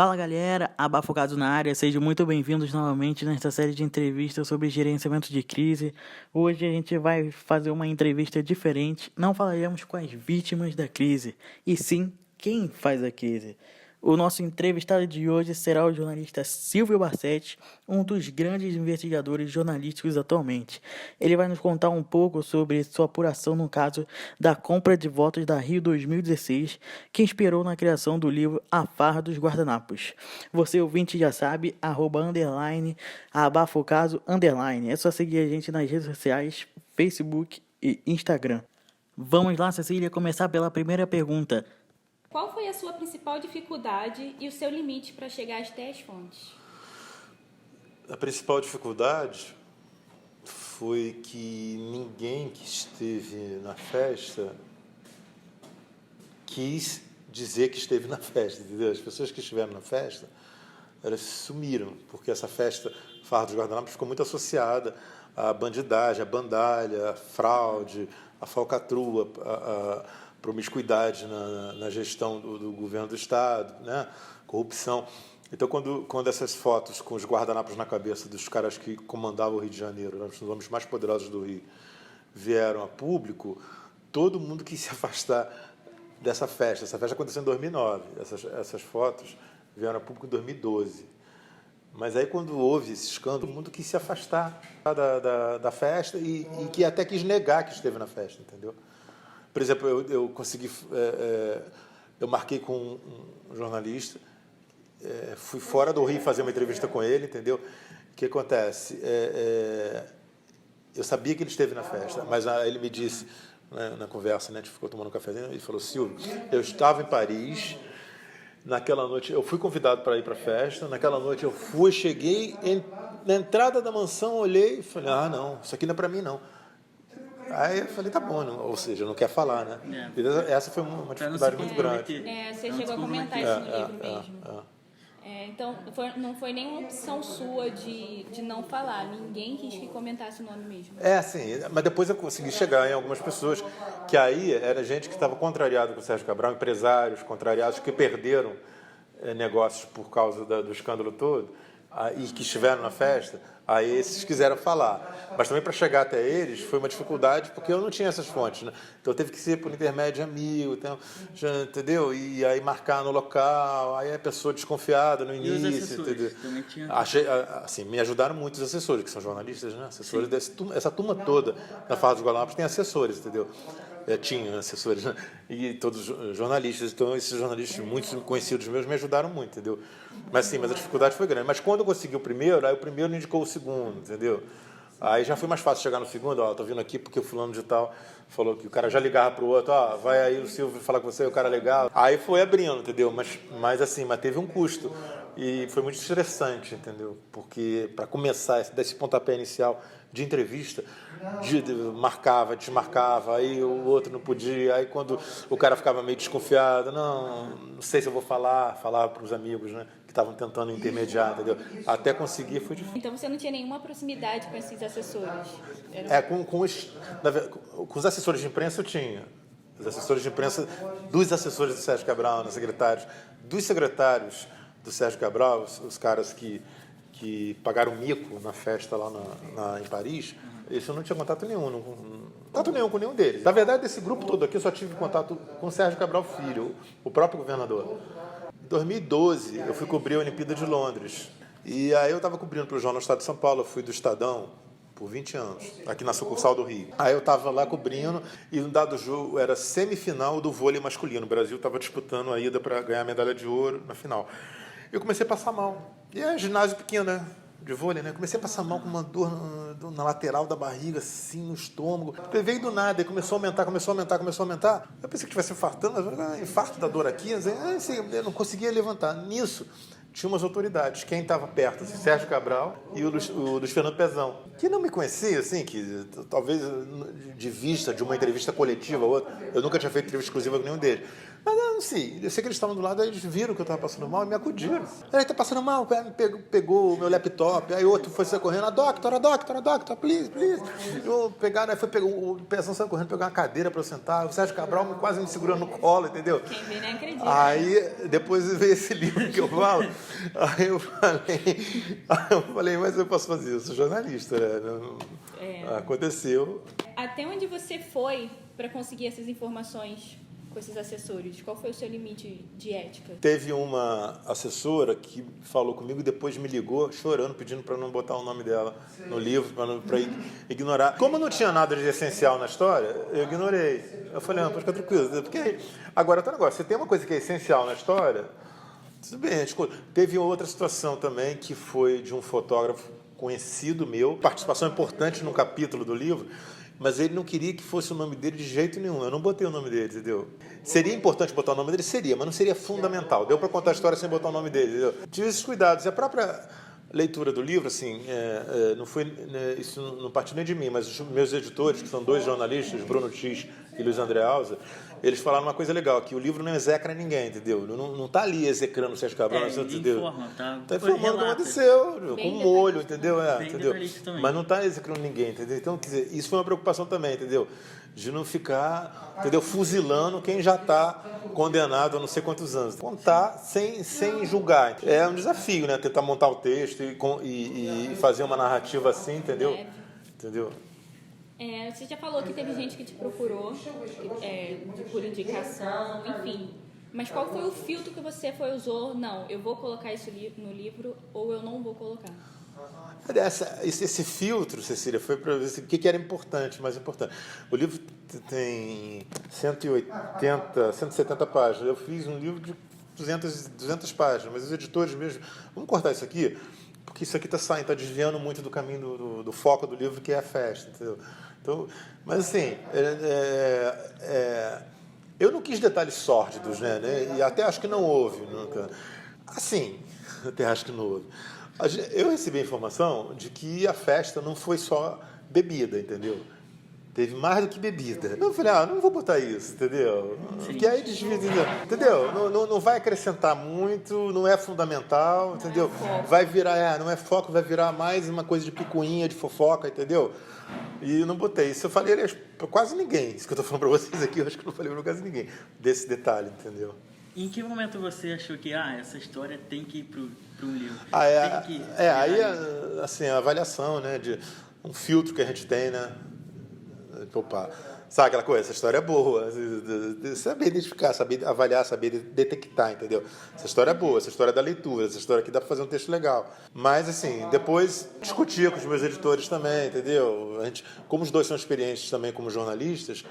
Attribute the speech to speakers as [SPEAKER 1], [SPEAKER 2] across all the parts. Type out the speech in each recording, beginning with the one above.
[SPEAKER 1] Fala galera, Abafogados na área, sejam muito bem-vindos novamente nesta série de entrevistas sobre gerenciamento de crise. Hoje a gente vai fazer uma entrevista diferente, não falaremos com as vítimas da crise, e sim quem faz a crise. O nosso entrevistado de hoje será o jornalista Silvio Bassetti, um dos grandes investigadores jornalísticos atualmente. Ele vai nos contar um pouco sobre sua apuração no caso da compra de votos da Rio 2016, que inspirou na criação do livro A Farra dos Guardanapos. Você ouvinte já sabe, @abafocaso_. É só seguir a gente nas redes sociais, Facebook e Instagram. Vamos lá, Cecília, começar pela primeira pergunta.
[SPEAKER 2] Qual foi a sua principal dificuldade e o seu limite para chegar até as fontes?
[SPEAKER 3] A principal dificuldade foi que ninguém que esteve na festa quis dizer que esteve na festa, entendeu? As pessoas que estiveram na festa, elas sumiram, porque essa festa, Farra dos Guardanapos, ficou muito associada à bandidagem, à bandalha, à fraude, à falcatrua, à promiscuidade na gestão do governo do Estado, né? Corrupção. Então, quando essas fotos com os guardanapos na cabeça dos caras que comandavam o Rio de Janeiro, os homens mais poderosos do Rio, vieram a público, todo mundo quis se afastar dessa festa. Essa festa aconteceu em 2009. Essas fotos vieram a público em 2012. Mas aí, quando houve esse escândalo, todo mundo quis se afastar da festa e que até quis negar que esteve na festa, entendeu? Por exemplo, eu consegui... eu marquei com um jornalista, fui fora do Rio fazer uma entrevista com ele, entendeu? O que acontece? Eu sabia que ele esteve na festa, mas ele me disse, né, na conversa, né, a gente ficou tomando um cafezinho, ele falou: Silvio, eu estava em Paris, naquela noite, eu fui convidado para ir para a festa, naquela noite eu fui, cheguei, na entrada da mansão, olhei e falei: ah, não, isso aqui não é para mim, não. Aí eu falei: tá bom, não, ou seja, não quer falar, né? Essa foi uma dificuldade muito grande.
[SPEAKER 2] Você chegou a comentar isso no livro mesmo. Então, não foi nenhuma opção sua de não falar. Ninguém quis que comentasse o nome mesmo.
[SPEAKER 3] Sim. Mas depois eu consegui chegar em algumas pessoas, que aí era gente que estava contrariada com o Sérgio Cabral, empresários contrariados que perderam negócios por causa do escândalo todo, e que estiveram na festa. Aí esses quiseram falar. Mas também para chegar até eles foi uma dificuldade, porque eu não tinha essas fontes, né? Então teve que ser por intermédio de amigo, então, entendeu? E aí marcar no local, aí a pessoa desconfiada no início,
[SPEAKER 1] e os assessores,
[SPEAKER 3] entendeu?
[SPEAKER 1] Também tinha...
[SPEAKER 3] Assim, me ajudaram muito os assessores, que são jornalistas, né? Assessores essa turma toda da Farra dos Guardanapos tem assessores, entendeu? Tinha assessores, né? E todos jornalistas. Então, esses jornalistas, muitos conhecidos meus, me ajudaram muito, entendeu? Mas a dificuldade foi grande. Mas quando eu consegui o primeiro, aí o primeiro indicou o segundo, entendeu? Aí já foi mais fácil chegar no segundo. Tô vindo aqui porque o fulano de tal falou que o cara já ligava pro outro: vai aí o Silvio falar com você, o cara é legal. Aí foi abrindo, entendeu? Mas teve um custo. E foi muito estressante, entendeu? Porque para começar, desse pontapé inicial de entrevista, marcava, desmarcava, aí o outro não podia, aí quando o cara ficava meio desconfiado, não sei se eu vou falava para os amigos, né, que estavam tentando intermediar, entendeu? Até conseguir foi difícil.
[SPEAKER 2] Então você não tinha nenhuma proximidade com esses assessores?
[SPEAKER 3] Com os assessores de imprensa eu tinha. Os assessores de imprensa, dos assessores do Sérgio Cabral, dos secretários do Sérgio Cabral, os caras que pagaram mico na festa lá em Paris, isso eu não tinha contato nenhum com nenhum deles. Na verdade, desse grupo todo aqui, eu só tive contato com o Sérgio Cabral Filho, o próprio governador. Em 2012, eu fui cobrir a Olimpíada de Londres. E aí eu estava cobrindo para o Jornal do Estado de São Paulo, eu fui do Estadão por 20 anos, aqui na sucursal do Rio. Aí eu estava lá cobrindo, e um dado jogo era semifinal do vôlei masculino. O Brasil estava disputando a ida para ganhar a medalha de ouro na final. Eu comecei a passar mal. E é ginásio pequeno, né? De vôlei, né? Comecei a passar mal com uma dor na lateral da barriga, assim, no estômago. Veio do nada, e começou a aumentar. Eu pensei que estivesse infartando, mas infarto da dor aqui, eu não conseguia levantar. Nisso, tinha umas autoridades. Quem estava perto, assim, Sérgio Cabral e o Luiz Fernando Pezão, que não me conhecia, assim, que talvez de vista de uma entrevista coletiva ou outra, eu nunca tinha feito entrevista exclusiva com nenhum deles. Mas eu não sei, eu sei que eles estavam do lado, aí eles viram que eu estava passando mal e me acudiram. Ele tá passando mal, pegou o meu laptop, aí outro foi sair correndo, a doctor, please. Pegaram, aí pegou, o Pezão saiu correndo, pegou uma cadeira para eu sentar, o Sérgio Cabral quase me segurando no colo, entendeu?
[SPEAKER 2] Quem vê nem acredita.
[SPEAKER 3] Aí, depois veio esse livro que eu falo, aí eu falei, mas eu posso fazer, eu sou jornalista, né? Aconteceu.
[SPEAKER 2] Até onde você foi para conseguir essas informações com esses assessores? Qual foi o seu limite de ética?
[SPEAKER 3] Teve uma assessora que falou comigo e depois me ligou chorando, pedindo para não botar o nome dela no livro, para ignorar. Como não tinha nada de essencial na história, eu ignorei. Eu falei, pode ficar tranquilo. Porque agora tá um negócio, você tem uma coisa que é essencial na história, tudo bem. Teve outra situação também que foi de um fotógrafo conhecido meu, participação importante num capítulo do livro, mas ele não queria que fosse o nome dele de jeito nenhum. Eu não botei o nome dele, entendeu? Seria importante botar o nome dele? Seria, mas não seria fundamental. Deu para contar a história sem botar o nome dele, entendeu? Tive esses cuidados. E a própria leitura do livro, assim, não foi, isso não partiu nem de mim, mas os meus editores, que são 2 jornalistas, Bruno X e Luiz André Alza, eles falaram uma coisa legal, que o livro não execra ninguém, entendeu? Não está ali execrando o Sérgio Cabral, entendeu? Está informando o que aconteceu, com molho, entendeu? Entendeu? Mas não está execrando ninguém, entendeu? Então, quer dizer, isso foi uma preocupação também, entendeu? De não ficar, entendeu? Fuzilando quem já está condenado a não sei quantos anos. Contar sem julgar. É um desafio, né? Tentar montar o texto e fazer uma narrativa assim, entendeu? Entendeu?
[SPEAKER 2] Você já falou que teve gente que te procurou por indicação, enfim. Mas qual foi o filtro que você usou? Não, eu vou colocar isso no livro ou eu não vou colocar?
[SPEAKER 3] Esse filtro, Cecília, foi para ver o que era importante, mais importante. O livro tem 170 páginas. Eu fiz um livro de 200 páginas, mas os editores mesmo... Vamos cortar isso aqui, porque isso aqui está desviando muito do caminho do foco do livro, que é a festa, entendeu? Então, mas assim, eu não quis detalhes sórdidos, né? E até acho que não houve. Nunca. Assim, até acho que não houve. Eu recebi a informação de que a festa não foi só bebida, entendeu? Teve mais do que bebida. Eu falei, não vou botar isso, entendeu? Porque aí desvia, entendeu? Não vai acrescentar muito, não é fundamental, entendeu? Vai virar, não é foco, vai virar mais uma coisa de picuinha, de fofoca, entendeu? E não botei isso. Eu falei para quase ninguém. Isso que eu estou falando para vocês aqui, eu acho que não falei para quase ninguém desse detalhe, entendeu?
[SPEAKER 1] Em que momento você achou que essa história tem que ir para um livro?
[SPEAKER 3] Aí assim, a avaliação, né, de um filtro que a gente tem, né? Opa, sabe aquela coisa? Essa história é boa. Saber identificar, saber avaliar, saber detectar, entendeu? Essa história é boa, essa história é da leitura, essa história aqui dá para fazer um texto legal. Mas, assim, depois discutia com os meus editores também, entendeu? Como os dois são experientes também como jornalistas,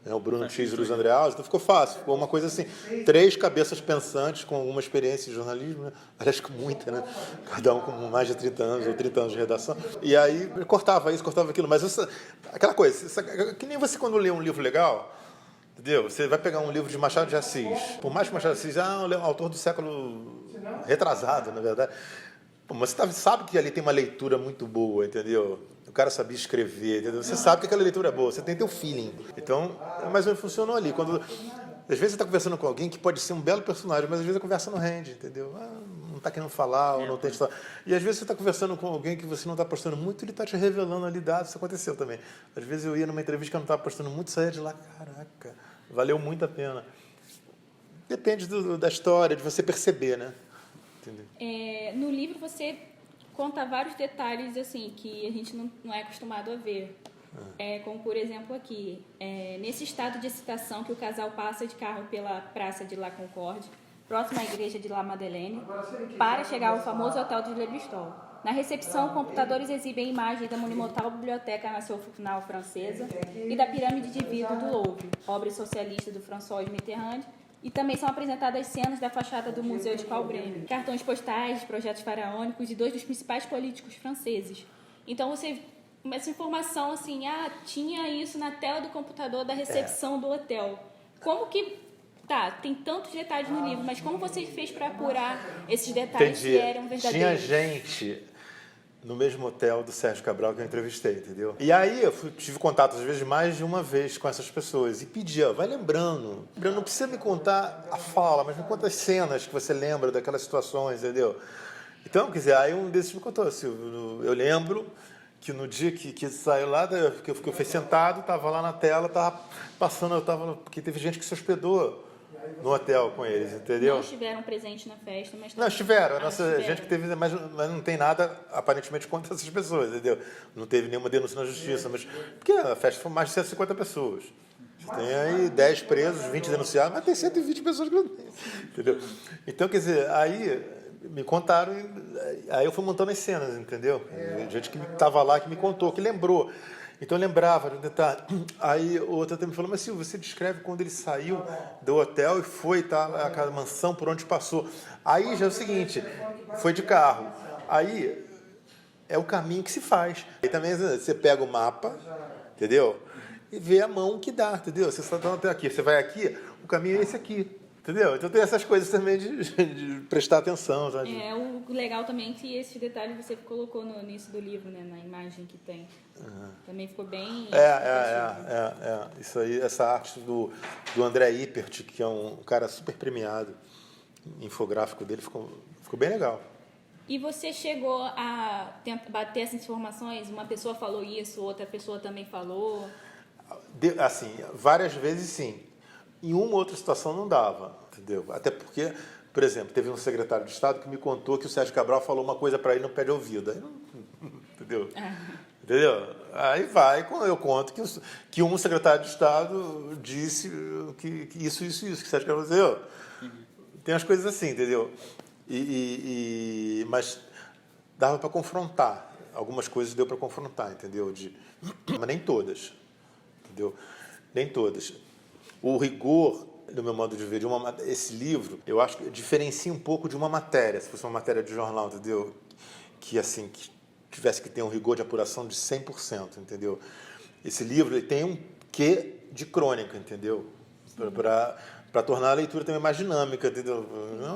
[SPEAKER 3] o Bruno X e o Luiz André Alves, então ficou fácil, ficou uma coisa assim, 3 cabeças pensantes com alguma experiência de jornalismo, né? Aliás, com muita, né? Cada um com mais de 30 anos ou 30 anos de redação. E aí cortava isso, cortava aquilo, mas aquela coisa, que nem você quando lê um livro legal, entendeu? Você vai pegar um livro de Machado de Assis, por mais que Machado de Assis um autor do século retrasado, na verdade, mas você sabe que ali tem uma leitura muito boa, entendeu? O cara sabia escrever, entendeu? Você sabe que aquela leitura é boa, você tem teu feeling. Então, mais ou menos funcionou ali. Às vezes você está conversando com alguém que pode ser um belo personagem, mas às vezes a conversa não rende, entendeu? Não está querendo falar, ou não tem história. E às vezes você está conversando com alguém que você não está apostando muito, ele está te revelando ali dados, isso aconteceu também. Às vezes eu ia numa entrevista que eu não estava apostando muito, saía de lá, caraca, valeu muito a pena. Depende da história, de você perceber, né? Entendeu?
[SPEAKER 2] No livro você conta vários detalhes assim que a gente não é acostumado a ver. Como, por exemplo, aqui, nesse estado de excitação que o casal passa de carro pela praça de La Concorde, próxima à igreja de La Madeleine, para chegar ao famoso hotel de Le Bristol. Na recepção, computadores exibem imagens da monumental Biblioteca Nacional Francesa e da Pirâmide de Vidro do Louvre, obra socialista do François Mitterrand, e também são apresentadas cenas da fachada do Museu de Calbrene, cartões postais, projetos faraônicos de 2 dos principais políticos franceses. Então, essa informação assim, tinha isso na tela do computador da recepção do hotel. Como que tá, tem tantos detalhes no livro, mas como você fez para apurar esses detalhes que eram
[SPEAKER 3] Tinha
[SPEAKER 2] verdadeiros?
[SPEAKER 3] gente no mesmo hotel do Sérgio Cabral que eu entrevistei, entendeu? E aí eu tive contato, às vezes, mais de uma vez com essas pessoas e pedia, vai lembrando. Não precisa me contar a fala, mas me conta as cenas que você lembra daquelas situações, entendeu? Então, quer dizer, aí um desses me contou, Silvio, eu lembro que no dia que saiu lá, que eu fui sentado, estava lá na tela, estava passando, porque teve gente que se hospedou no hotel com eles, entendeu?
[SPEAKER 2] Não estiveram presentes na festa, mas...
[SPEAKER 3] Não, estiveram.
[SPEAKER 2] estiveram.
[SPEAKER 3] Gente que teve, mas não tem nada, aparentemente, contra essas pessoas, entendeu? Não teve nenhuma denúncia na justiça, mas... Porque a festa foi mais de 150 pessoas. Você tem aí 10 presos, 20 denunciados, mas tem 120 pessoas que não tem, entendeu? Então, quer dizer, aí me contaram, aí eu fui montando as cenas, entendeu? Gente que estava lá, que me contou, que lembrou. Então eu lembrava de um detalhe. Aí o outro até me falou, mas Silvio, você descreve quando ele saiu do hotel e foi aquela mansão por onde passou. Aí já é o seguinte, foi de carro. Aí é o caminho que se faz. Aí também você pega o mapa, entendeu? E vê a mão que dá, entendeu? Você está até aqui, você vai aqui, o caminho é esse aqui. Entendeu? Então tem essas coisas também de prestar atenção. Sabe?
[SPEAKER 2] O legal também é que esses detalhes você colocou no início do livro, né? Na imagem que tem. Também ficou bem...
[SPEAKER 3] Isso aí, essa arte do André Hippert, que é um cara super premiado, infográfico dele, ficou bem legal.
[SPEAKER 2] E você chegou a bater essas informações? Uma pessoa falou isso, outra pessoa também falou?
[SPEAKER 3] Assim, várias vezes sim. Em uma outra situação não dava, entendeu? Até porque, por exemplo, teve um secretário de Estado que me contou que o Sérgio Cabral falou uma coisa para ele no pé de ouvido. Aí não, entendeu? Entendeu? Aí eu conto que um secretário de Estado disse que isso, que o Sérgio Cabral dizia. Tem as coisas assim, entendeu? Mas dava para confrontar. Algumas coisas deu para confrontar, entendeu? Mas nem todas, entendeu? Nem todas. O rigor, do meu modo de ver, esse livro, eu acho que diferencia um pouco de uma matéria, se fosse uma matéria de jornal, entendeu? Que tivesse que ter um rigor de apuração de 100%, entendeu? Esse livro ele tem um quê de crônica, entendeu? Para tornar a leitura também mais dinâmica, entendeu?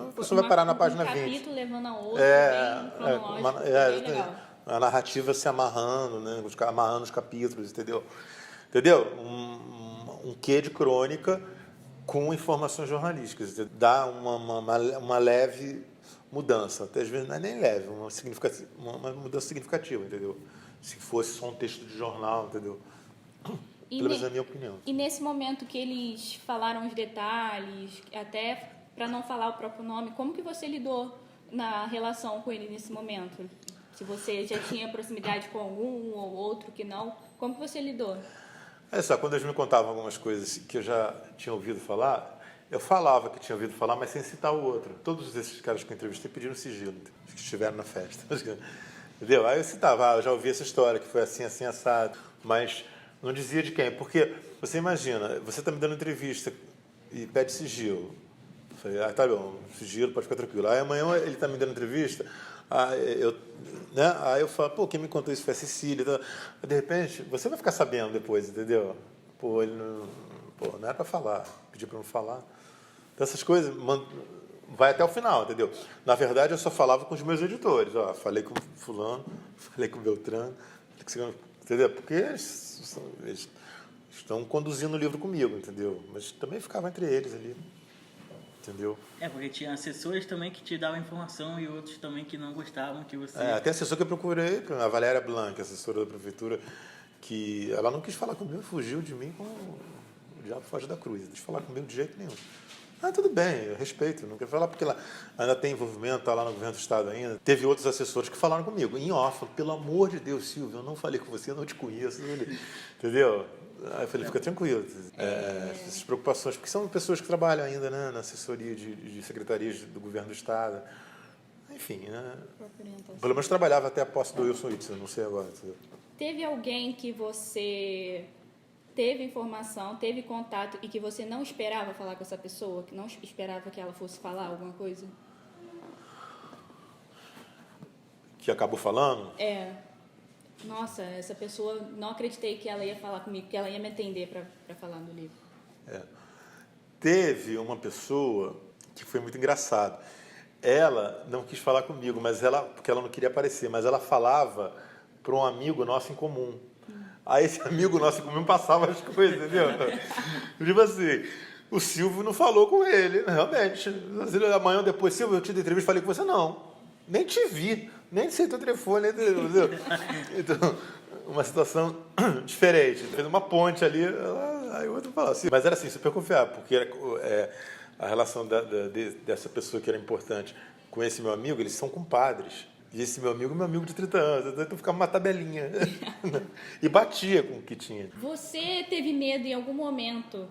[SPEAKER 3] A pessoa vai parar na página 20.
[SPEAKER 2] Um capítulo levando a outro, bem cronológico, bem legal.
[SPEAKER 3] A narrativa se amarrando, né? Amarrando os capítulos, entendeu? Entendeu? Um quê de crônica com informações jornalísticas. Dá uma leve mudança. Até às vezes não é nem leve, uma mudança significativa, entendeu? Se fosse só um texto de jornal, entendeu? Pelo menos na minha opinião.
[SPEAKER 2] E nesse momento que eles falaram os detalhes, até para não falar o próprio nome, como que você lidou na relação com ele nesse momento? Se você já tinha proximidade com algum ou outro que não, como que você lidou?
[SPEAKER 3] É só, quando eles me contavam algumas coisas que eu já tinha ouvido falar, eu falava que tinha ouvido falar, mas sem citar o outro. Todos esses caras que eu entrevistei pediram sigilo, que estiveram na festa. Entendeu? Aí eu citava, eu já ouvi essa história, que foi assim, assim, assado, mas não dizia de quem. Porque, você imagina, você está me dando entrevista e pede sigilo. Eu falei, tá bom, sigilo, pode ficar tranquilo. Aí amanhã ele está me dando entrevista, Aí eu falo, pô, quem me contou isso foi a Cecília. Então, de repente, você vai ficar sabendo depois, entendeu? Pô, ele não era para falar, pediu para não falar. Então, essas coisas vai até o final, entendeu? Na verdade, eu só falava com os meus editores. Falei com fulano, falei com Beltrano, entendeu? Porque eles estão conduzindo o livro comigo, entendeu? Mas também ficava entre eles ali. Entendeu?
[SPEAKER 1] Porque tinha assessores também que te davam informação e outros também que não gostavam que você...
[SPEAKER 3] Até assessor que eu procurei, a Valéria Blanc, assessora da prefeitura, que ela não quis falar comigo, fugiu de mim com o diabo foge da cruz. Não quis falar comigo de jeito nenhum. Tudo bem, eu respeito, não quero falar porque ela ainda tem envolvimento, está lá no governo do Estado ainda. Teve outros assessores que falaram comigo, em off, pelo amor de Deus, Silvio, eu não falei com você, eu não te conheço, entendeu? Aí eu falei, fica tranquilo. Essas preocupações, porque são pessoas que trabalham ainda, né, na assessoria de secretarias do governo do Estado. Enfim, né? Pelo menos trabalhava até a posse do Wilson Witzel, não sei agora. Entendeu?
[SPEAKER 2] Teve alguém que você teve informação, teve contato e que você não esperava falar com essa pessoa? Que não esperava que ela fosse falar alguma coisa?
[SPEAKER 3] Que acabou falando?
[SPEAKER 2] Nossa, essa pessoa, não acreditei que ela ia falar comigo, que ela ia me atender para falar no livro.
[SPEAKER 3] Teve uma pessoa que foi muito engraçado. Ela não quis falar comigo, porque ela não queria aparecer, mas ela falava para um amigo nosso em comum. Aí esse amigo nosso em comum passava as coisas, entendeu? Tipo assim, o Silvio não falou com ele, realmente. Amanhã depois, Silvio, eu te dei entrevista, falei com você, não. Nem te vi, nem sei teu telefone, entendeu? Então, uma situação diferente. Fez uma ponte ali, aí o outro falou assim. Mas era assim, super confiável, porque a relação dessa pessoa que era importante com esse meu amigo, eles são compadres. E esse meu amigo de 30 anos. Então ficava uma tabelinha. E batia com o que tinha.
[SPEAKER 2] Você teve medo em algum momento,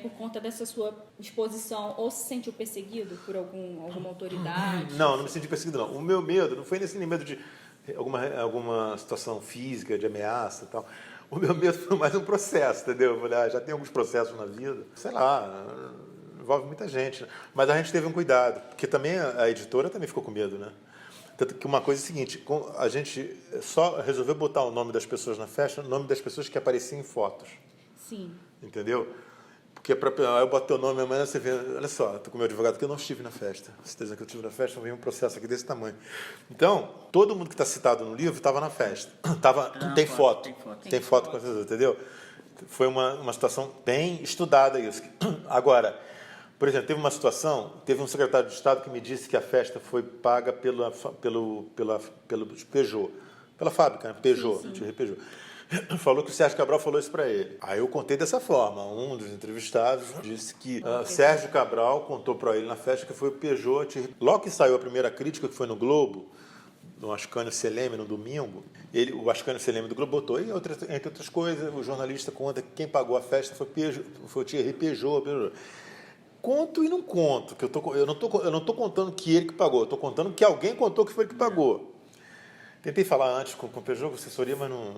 [SPEAKER 2] por conta dessa sua exposição, ou se sentiu perseguido por alguma autoridade?
[SPEAKER 3] Não me senti perseguido, não. O meu medo não foi nesse medo de alguma situação física, de ameaça e tal. O meu medo foi mais um processo, entendeu? Eu falei, já tem alguns processos na vida. Sei lá, envolve muita gente. Né? Mas a gente teve um cuidado, porque também a editora também ficou com medo, né? Tanto que uma coisa é a seguinte, a gente só resolveu botar o nome das pessoas na festa, o nome das pessoas que apareciam em fotos.
[SPEAKER 2] Sim.
[SPEAKER 3] Entendeu? Porque aí eu boto teu nome amanhã, você vê, olha só, estou com o meu advogado aqui, eu não estive na festa. Se dizendo que eu estive na festa, eu vi um processo aqui desse tamanho. Então, todo mundo que está citado no livro estava na festa. Tem foto. Tem foto com as pessoas, entendeu? Foi uma situação bem estudada isso. Agora, por exemplo, teve um secretário de Estado que me disse que a festa foi paga pelo Peugeot, pela fábrica, né? Peugeot, Peugeot. Falou que o Sérgio Cabral falou isso para ele. Aí eu contei dessa forma. Um dos entrevistados disse que Sérgio Cabral contou para ele na festa que foi o Peugeot. Logo que saiu a primeira crítica, que foi no Globo, no Ascânio Seleme, no domingo, o Ascânio Seleme do Globo botou, e entre outras coisas, o jornalista conta que quem pagou a festa foi o Thierry Peugeot. Conto e não conto, que eu não tô contando que ele que pagou, eu estou contando que alguém contou que foi ele que pagou. Tentei falar antes com o Peugeot, com assessoria, mas não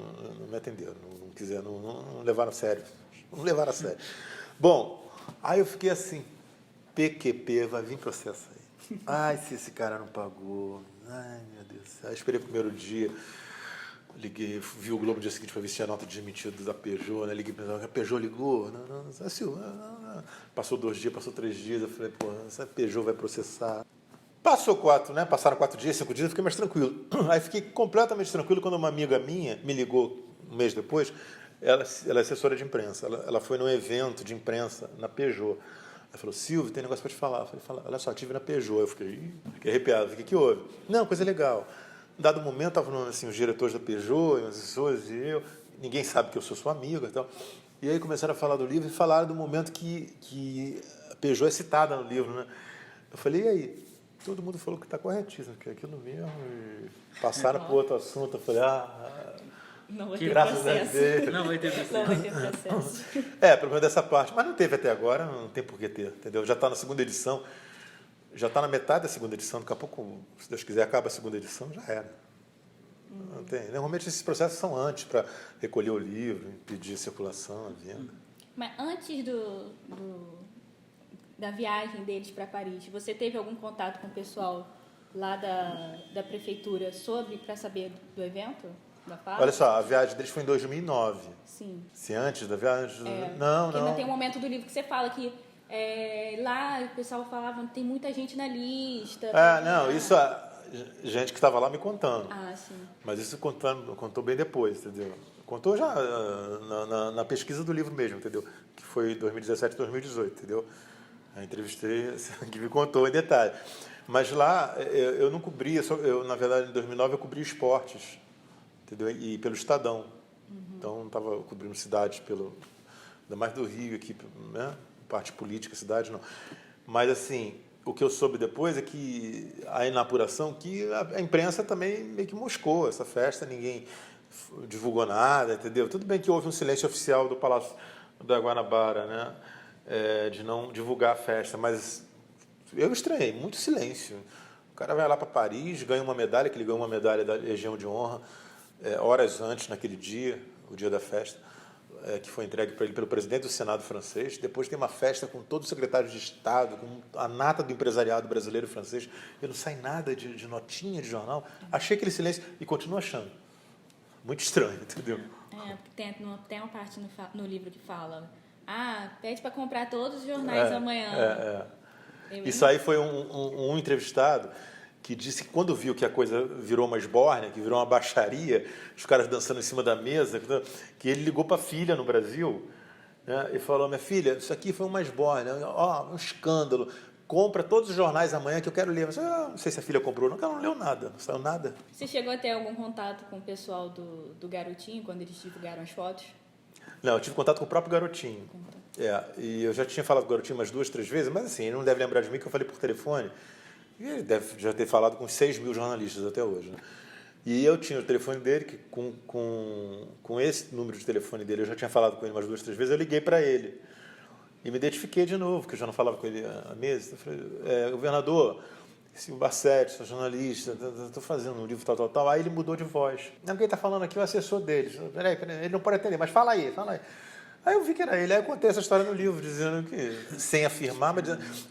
[SPEAKER 3] me atenderam, não levaram a sério. Não levaram a sério. Bom, aí eu fiquei assim, PQP, vai vir processo aí. Ai, se esse cara não pagou, ai meu Deus. Aí esperei o primeiro dia, liguei, vi o Globo no dia seguinte para ver se tinha nota de demitido da Peugeot, né? Liguei para a Peugeot ligou, não. Passou 2 dias, passou 3 dias, eu falei, pô, essa Peugeot vai processar. Passaram 4 dias, 5 dias, eu fiquei mais tranquilo. Aí fiquei completamente tranquilo quando uma amiga minha me ligou um mês depois. Ela é assessora de imprensa. Ela foi num evento de imprensa na Peugeot. Ela falou, Silvio, tem negócio para te falar. Eu falei, olha só, estive na Peugeot. Eu fiquei arrepiado. Falei, o que houve? Não, coisa legal. Em dado momento, estavam assim, os diretores da Peugeot, as assessores e eu. Ninguém sabe que eu sou sua amiga e tal. E aí começaram a falar do livro e falaram do momento que a Peugeot é citada no livro, né? Eu falei, e aí? Todo mundo falou que está corretíssimo, que é aquilo mesmo. E passaram para outro assunto. Eu falei,
[SPEAKER 2] não vai ter processo.
[SPEAKER 1] Não vai ter processo.
[SPEAKER 2] Não vai ter processo.
[SPEAKER 3] pelo menos dessa parte. Mas não teve até agora, não tem por que ter, entendeu? Já está na segunda edição, já está na metade da segunda edição, daqui a pouco, se Deus quiser, acaba a segunda edição, já era. Não tem. Normalmente esses processos são antes, para recolher o livro, impedir a circulação, a venda.
[SPEAKER 2] Mas antes da viagem deles para Paris, você teve algum contato com o pessoal lá da prefeitura para saber do evento? Da fábrica?
[SPEAKER 3] Olha só, a viagem deles foi em 2009.
[SPEAKER 2] Sim.
[SPEAKER 3] Se antes da viagem...
[SPEAKER 2] Porque
[SPEAKER 3] Não.
[SPEAKER 2] ainda tem um momento do livro que você fala que lá o pessoal falava tem muita gente na lista.
[SPEAKER 3] Isso gente que estava lá me contando.
[SPEAKER 2] Ah, sim.
[SPEAKER 3] Mas isso contou bem depois, entendeu? Contou já na pesquisa do livro mesmo, entendeu? Que foi 2017, 2018, entendeu? Eu entrevistei, que me contou em detalhe. Mas lá eu não cobria, na verdade, em 2009 eu cobri esportes, entendeu? E pelo Estadão. Então, não estava cobrindo cidades, ainda mais do Rio aqui, né? Parte política, cidade, não. Mas, assim, o que eu soube depois é que, aí na apuração, que a imprensa também meio que moscou essa festa, ninguém divulgou nada, entendeu? Tudo bem que houve um silêncio oficial do Palácio da Guanabara, né? De não divulgar a festa, mas eu estranhei, muito silêncio. O cara vai lá para Paris, ganha uma medalha, que ele ganhou uma medalha da Legião de Honra, horas antes, naquele dia, o dia da festa, que foi entregue para ele pelo presidente do Senado francês. Depois tem uma festa com todos os secretários de Estado, com a nata do empresariado brasileiro e francês. Eu não sai nada de notinha de jornal. Achei aquele silêncio e continuo achando. Muito estranho, entendeu?
[SPEAKER 2] Porque tem uma parte no livro que fala pede para comprar todos os jornais amanhã.
[SPEAKER 3] Isso aí foi um entrevistado que disse que quando viu que a coisa virou uma esbórnia, que virou uma baixaria, os caras dançando em cima da mesa, que ele ligou para a filha no Brasil, né, e falou: minha filha, isso aqui foi uma esbórnia, um escândalo, compra todos os jornais amanhã que eu quero ler. Mas não sei se a filha comprou, não, ela não leu nada, não saiu nada.
[SPEAKER 2] Você chegou a ter algum contato com o pessoal do Garotinho, quando eles divulgaram as fotos?
[SPEAKER 3] Não, eu tive contato com o próprio Garotinho. E eu já tinha falado com o Garotinho umas 2, 3 vezes, mas assim, ele não deve lembrar de mim, que eu falei por telefone. E ele deve já ter falado com 6 mil jornalistas até hoje, né? E eu tinha o telefone dele, que com esse número de telefone dele, eu já tinha falado com ele umas 2, 3 vezes, eu liguei para ele. E me identifiquei de novo, porque eu já não falava com ele há meses. Eu falei: governador, Silvio Barsetti, sou jornalista, estou fazendo um livro tal. Aí ele mudou de voz. Não, quem está falando aqui é o assessor dele. Peraí, ele não pode atender, mas fala aí. Aí eu vi que era ele. Aí eu contei essa história no livro, dizendo que, sem afirmar, mas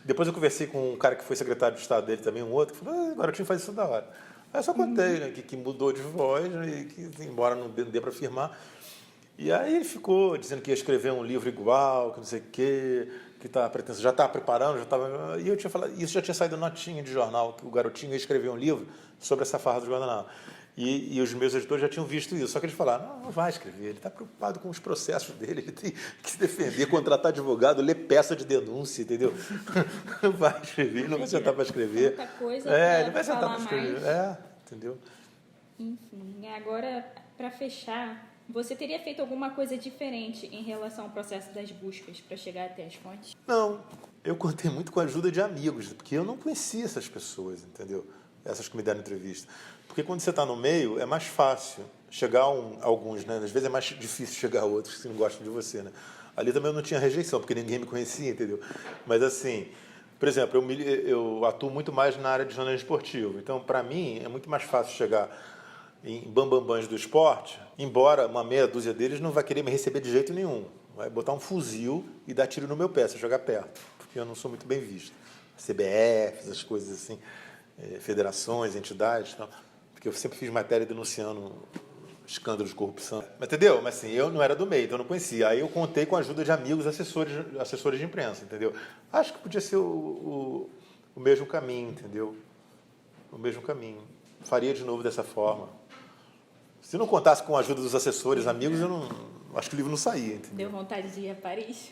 [SPEAKER 3] depois eu conversei com um cara que foi secretário de Estado dele também, um outro, que falou: Garotinho faz isso da hora. Aí eu só contei, né, que mudou de voz, e que, embora não dê para afirmar. E aí ele ficou dizendo que ia escrever um livro igual, que não sei o quê, que já estava preparando, já estava... E eu tinha falado, isso já tinha saído notinha de jornal, que o Garotinho ia escrever um livro sobre essa farra do Guaraná. E os meus editores já tinham visto isso, só que eles falaram: não vai escrever, ele está preocupado com os processos dele, ele tem que se defender, contratar advogado, ler peça de denúncia, entendeu? Não vai escrever, não vai sentar para escrever.
[SPEAKER 2] Muita coisa
[SPEAKER 3] não vai sentar para escrever. Entendeu?
[SPEAKER 2] Enfim, agora, para fechar, você teria feito alguma coisa diferente em relação ao processo das buscas para chegar até as fontes?
[SPEAKER 3] Não, eu contei muito com a ajuda de amigos, porque eu não conhecia essas pessoas, entendeu? Essas que me deram entrevista. Porque quando você está no meio, é mais fácil chegar a alguns, né? Às vezes é mais difícil chegar a outros que não gostam de você, né? Ali também eu não tinha rejeição, porque ninguém me conhecia, entendeu? Mas assim, por exemplo, eu atuo muito mais na área de jornalismo esportivo. Então, para mim, é muito mais fácil chegar em bambambãs do esporte, embora uma meia dúzia deles não vai querer me receber de jeito nenhum. Vai botar um fuzil e dar tiro no meu pé, se eu jogar perto, porque eu não sou muito bem visto. CBF, essas coisas assim, federações, entidades, então, porque eu sempre fiz matéria denunciando escândalos de corrupção. Mas, entendeu? Mas assim, eu não era do meio, então eu não conhecia. Aí eu contei com a ajuda de amigos, assessores de imprensa, entendeu? Acho que podia ser o mesmo caminho, entendeu? O mesmo caminho. Faria de novo dessa forma. Se não contasse com a ajuda dos assessores, amigos, acho que o livro não saía, entendeu?
[SPEAKER 2] Deu vontade de ir a Paris?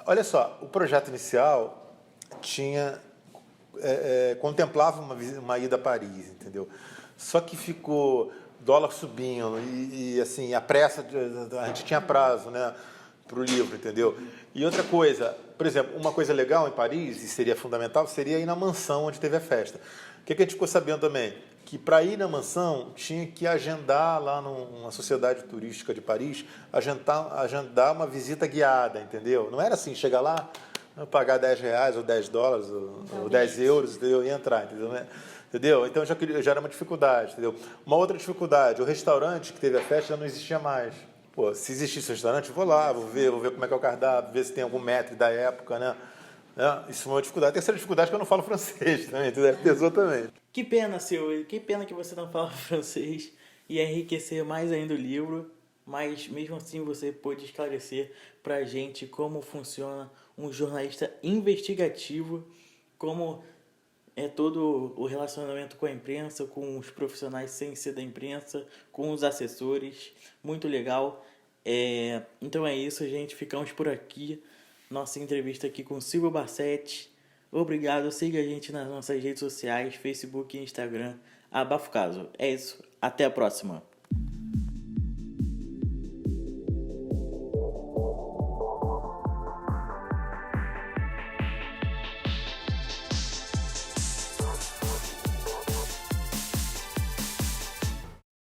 [SPEAKER 3] Olha só, o projeto inicial contemplava uma ida a Paris, entendeu? Só que ficou dólar subindo e assim, a pressa, a gente tinha prazo, né, para o livro, entendeu? E outra coisa, por exemplo, uma coisa legal em Paris, e seria fundamental, seria ir na mansão onde teve a festa. O que a gente ficou sabendo também? Que para ir na mansão tinha que agendar lá numa sociedade turística de Paris, agendar uma visita guiada, entendeu? Não era assim, chegar lá, pagar R$10 ou $10 ou 10 euros, entendeu? E entrar, entendeu? Entendeu? Então já era uma dificuldade, entendeu? Uma outra dificuldade, o restaurante que teve a festa já não existia mais. Pô, se existisse um restaurante, vou lá, vou ver como é que é o cardápio, ver se tem algum maître da época, né? Isso é uma dificuldade. A terceira dificuldade é que eu não falo francês também, tu deve ter exatamente.
[SPEAKER 1] Que pena, Silvio, que pena que você não fala francês. Ia enriquecer mais ainda o livro, mas mesmo assim você pôde esclarecer pra gente como funciona um jornalista investigativo, como é todo o relacionamento com a imprensa, com os profissionais sem ser da imprensa, com os assessores. Muito legal. Então é isso, gente. Ficamos por aqui. Nossa entrevista aqui com Silvio Barsetti. Obrigado. Siga a gente nas nossas redes sociais, Facebook e Instagram. Abafo Caso. É isso. Até a próxima.